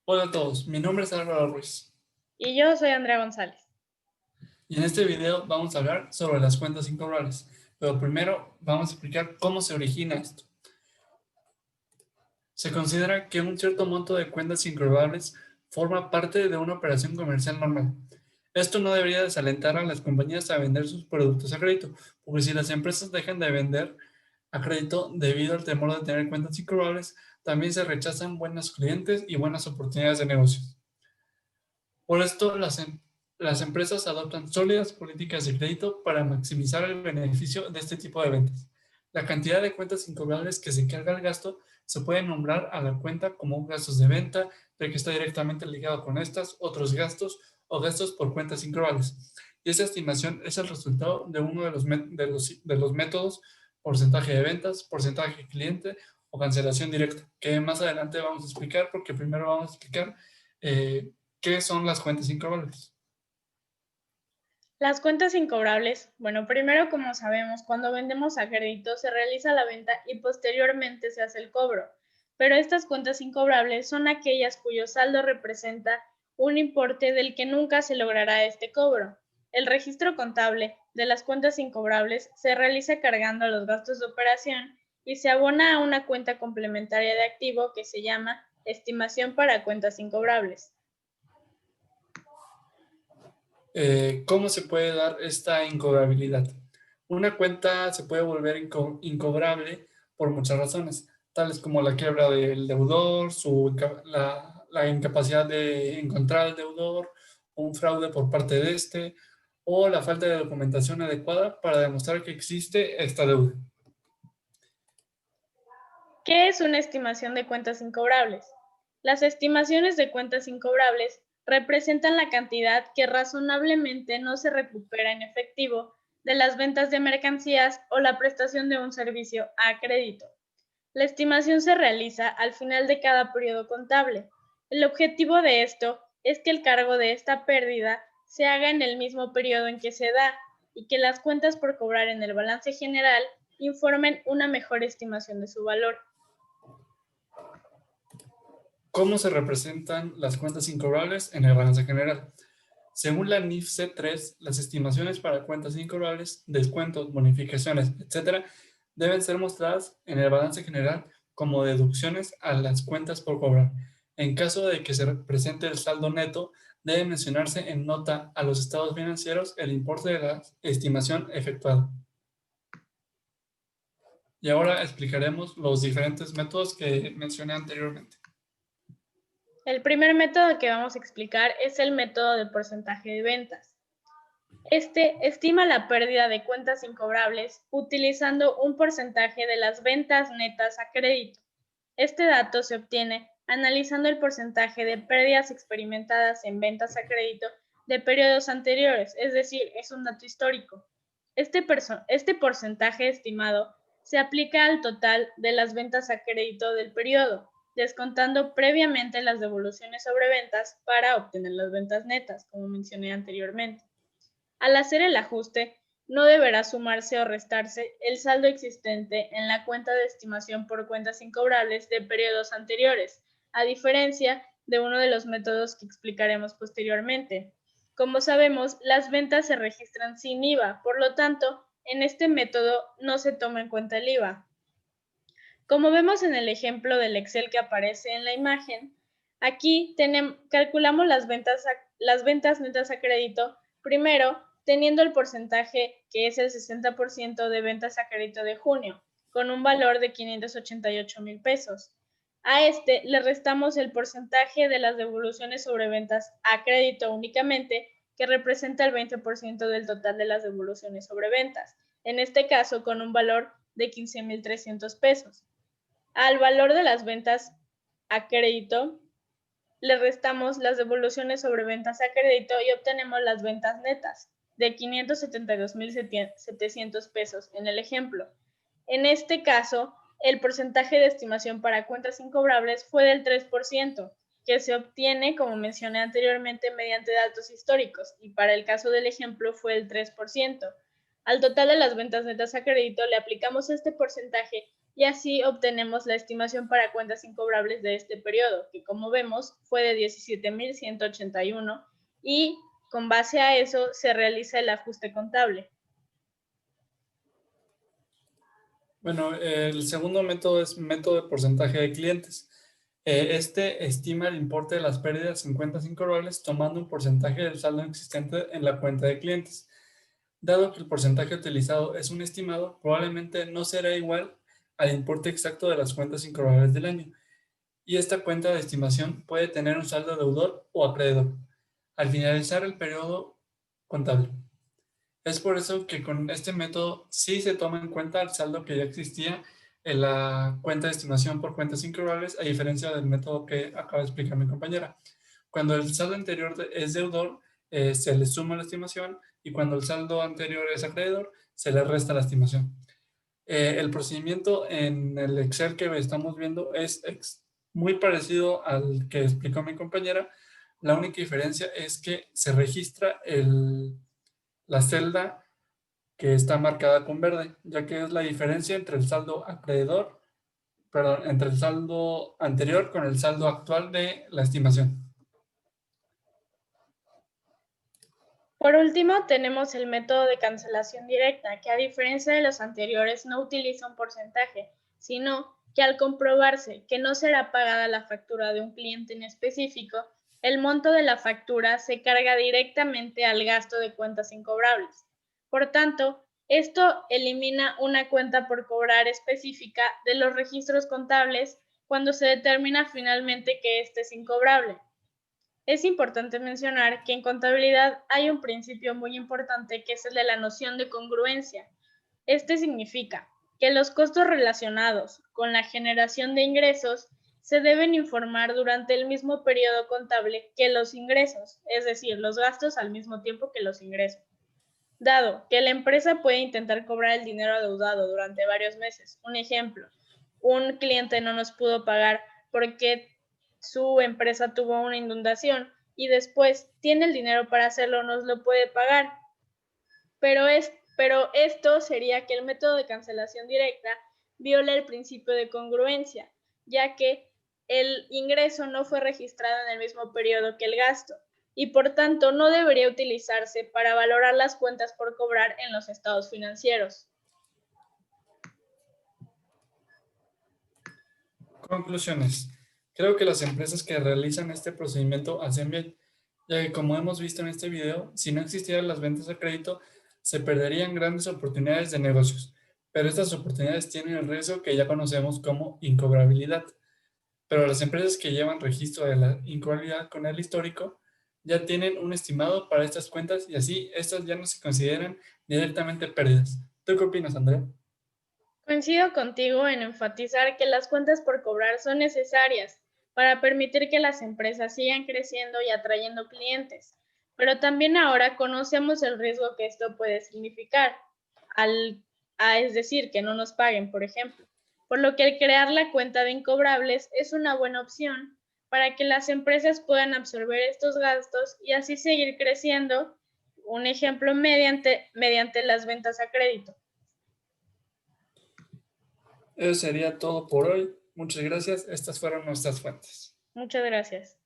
Hola a todos, mi nombre es Álvaro Ruiz Y yo soy Andrea González. y en este video vamos a hablar sobre las cuentas incobrables, pero primero vamos a explicar cómo se origina esto. Se considera que un cierto monto de cuentas incobrables forma parte de una operación comercial normal. Esto no debería desalentar a las compañías a vender sus productos a crédito, porque si las empresas dejan de vender a crédito debido al temor de tener cuentas incobrables, también se rechazan buenos clientes y buenas oportunidades de negocios. Por esto, las empresas adoptan sólidas políticas de crédito para maximizar el beneficio de este tipo de ventas. La cantidad de cuentas incobrables que se carga al gasto se puede nombrar a la cuenta como gastos de venta, ya que está directamente ligado con estas, otros gastos o gastos por cuentas incobrables. Y esa estimación es el resultado de uno de los métodos: porcentaje de ventas, porcentaje de cliente o cancelación directa, que más adelante vamos a explicar, porque primero vamos a explicar eh, ¿qué son las cuentas incobrables? Las cuentas incobrables, bueno, primero como sabemos, cuando vendemos a crédito se realiza la venta y posteriormente se hace el cobro, pero estas cuentas incobrables son aquellas cuyo saldo representa un importe del que nunca se logrará este cobro. El registro contable de las cuentas incobrables se realiza cargando los gastos de operación y se abona a una cuenta complementaria de activo que se llama estimación para cuentas incobrables. ¿Cómo se puede dar esta incobrabilidad? Una cuenta se puede volver incobrable por muchas razones, tales como la quiebra del deudor, la incapacidad de encontrar al deudor, un fraude por parte de este, o la falta de documentación adecuada para demostrar que existe esta deuda. ¿Qué es una estimación de cuentas incobrables? Las estimaciones de cuentas incobrables representan la cantidad que razonablemente no se recupera en efectivo de las ventas de mercancías o la prestación de un servicio a crédito. La estimación se realiza al final de cada periodo contable. El objetivo de esto es que el cargo de esta pérdida se haga en el mismo periodo en que se da y que las cuentas por cobrar en el balance general informen una mejor estimación de su valor. ¿Cómo se representan las cuentas incobrables en el balance general? Según la NIF C3, las estimaciones para cuentas incobrables, descuentos, bonificaciones, etcétera, deben ser mostradas en el balance general como deducciones a las cuentas por cobrar. En caso de que se presente el saldo neto, debe mencionarse en nota a los estados financieros el importe de la estimación efectuada. Y ahora explicaremos los diferentes métodos que mencioné anteriormente. El primer método que vamos a explicar es el método de porcentaje de ventas. Este estima la pérdida de cuentas incobrables utilizando un porcentaje de las ventas netas a crédito. Este dato se obtiene analizando el porcentaje de pérdidas experimentadas en ventas a crédito de periodos anteriores, es decir, es un dato histórico. Este porcentaje estimado se aplica al total de las ventas a crédito del periodo, descontando previamente las devoluciones sobre ventas para obtener las ventas netas, como mencioné anteriormente. Al hacer el ajuste, no deberá sumarse o restarse el saldo existente en la cuenta de estimación por cuentas incobrables de periodos anteriores, a diferencia de uno de los métodos que explicaremos posteriormente. Como sabemos, las ventas se registran sin IVA, por lo tanto, en este método no se toma en cuenta el IVA. Como vemos en el ejemplo del Excel que aparece en la imagen, aquí calculamos las ventas netas a crédito, primero teniendo el porcentaje que es el 60% de ventas a crédito de junio, con un valor de 588,000 pesos. A este le restamos el porcentaje de las devoluciones sobre ventas a crédito únicamente, que representa el 20% del total de las devoluciones sobre ventas, en este caso con un valor de 15,300 pesos. Al valor de las ventas a crédito le restamos las devoluciones sobre ventas a crédito y obtenemos las ventas netas de 572,700 pesos en el ejemplo. En este caso, el porcentaje de estimación para cuentas incobrables fue del 3%, que se obtiene, como mencioné anteriormente, mediante datos históricos, y para el caso del ejemplo fue el 3%. Al total de las ventas netas a crédito le aplicamos este porcentaje y así obtenemos la estimación para cuentas incobrables de este periodo, que como vemos fue de 17.181 y con base a eso se realiza el ajuste contable. Bueno, el segundo método es método de porcentaje de clientes. Este estima el importe de las pérdidas en cuentas incobrables tomando un porcentaje del saldo existente en la cuenta de clientes. Dado que el porcentaje utilizado es un estimado, probablemente no será igual al importe exacto de las cuentas incobrables del año, y esta cuenta de estimación puede tener un saldo deudor o acreedor al finalizar el periodo contable. Es por eso que con este método sí se toma en cuenta el saldo que ya existía en la cuenta de estimación por cuentas incobrables, a diferencia del método que acaba de explicar mi compañera. Cuando el saldo anterior es deudor, se le suma la estimación, y cuando el saldo anterior es acreedor, se le resta la estimación. El procedimiento en el Excel que estamos viendo es muy parecido al que explicó mi compañera. La única diferencia es que se registra la celda que está marcada con verde, ya que es la diferencia entre el saldo acreedor, perdón, entre el saldo anterior con el saldo actual de la estimación. Por último, tenemos el método de cancelación directa, que a diferencia de los anteriores no utiliza un porcentaje, sino que al comprobarse que no será pagada la factura de un cliente en específico, el monto de la factura se carga directamente al gasto de cuentas incobrables. Por tanto, esto elimina una cuenta por cobrar específica de los registros contables cuando se determina finalmente que éste es incobrable. Es importante mencionar que en contabilidad hay un principio muy importante que es el de la noción de congruencia. Este significa que los costos relacionados con la generación de ingresos se deben informar durante el mismo periodo contable que los ingresos, es decir, los gastos al mismo tiempo que los ingresos. Dado que la empresa puede intentar cobrar el dinero adeudado durante varios meses. Un ejemplo, un cliente no nos pudo pagar porque su empresa tuvo una inundación y después tiene el dinero para hacerlo, nos lo puede pagar. Pero esto sería que el método de cancelación directa viola el principio de congruencia, ya que el ingreso no fue registrado en el mismo periodo que el gasto y por tanto no debería utilizarse para valorar las cuentas por cobrar en los estados financieros. Conclusiones. Creo que las empresas que realizan este procedimiento hacen bien, ya que como hemos visto en este video, si no existieran las ventas a crédito, se perderían grandes oportunidades de negocios, pero estas oportunidades tienen el riesgo que ya conocemos como incobrabilidad. Pero las empresas que llevan registro de la incobrabilidad con el histórico ya tienen un estimado para estas cuentas, y así estas ya no se consideran directamente pérdidas. ¿Tú qué opinas, Andrea? Coincido contigo en enfatizar que las cuentas por cobrar son necesarias para permitir que las empresas sigan creciendo y atrayendo clientes, pero también ahora conocemos el riesgo que esto puede significar, es decir, que no nos paguen, por ejemplo. Por lo que el crear la cuenta de incobrables es una buena opción para que las empresas puedan absorber estos gastos y así seguir creciendo, un ejemplo mediante las ventas a crédito. Eso sería todo por hoy. Muchas gracias. Estas fueron nuestras fuentes. Muchas gracias.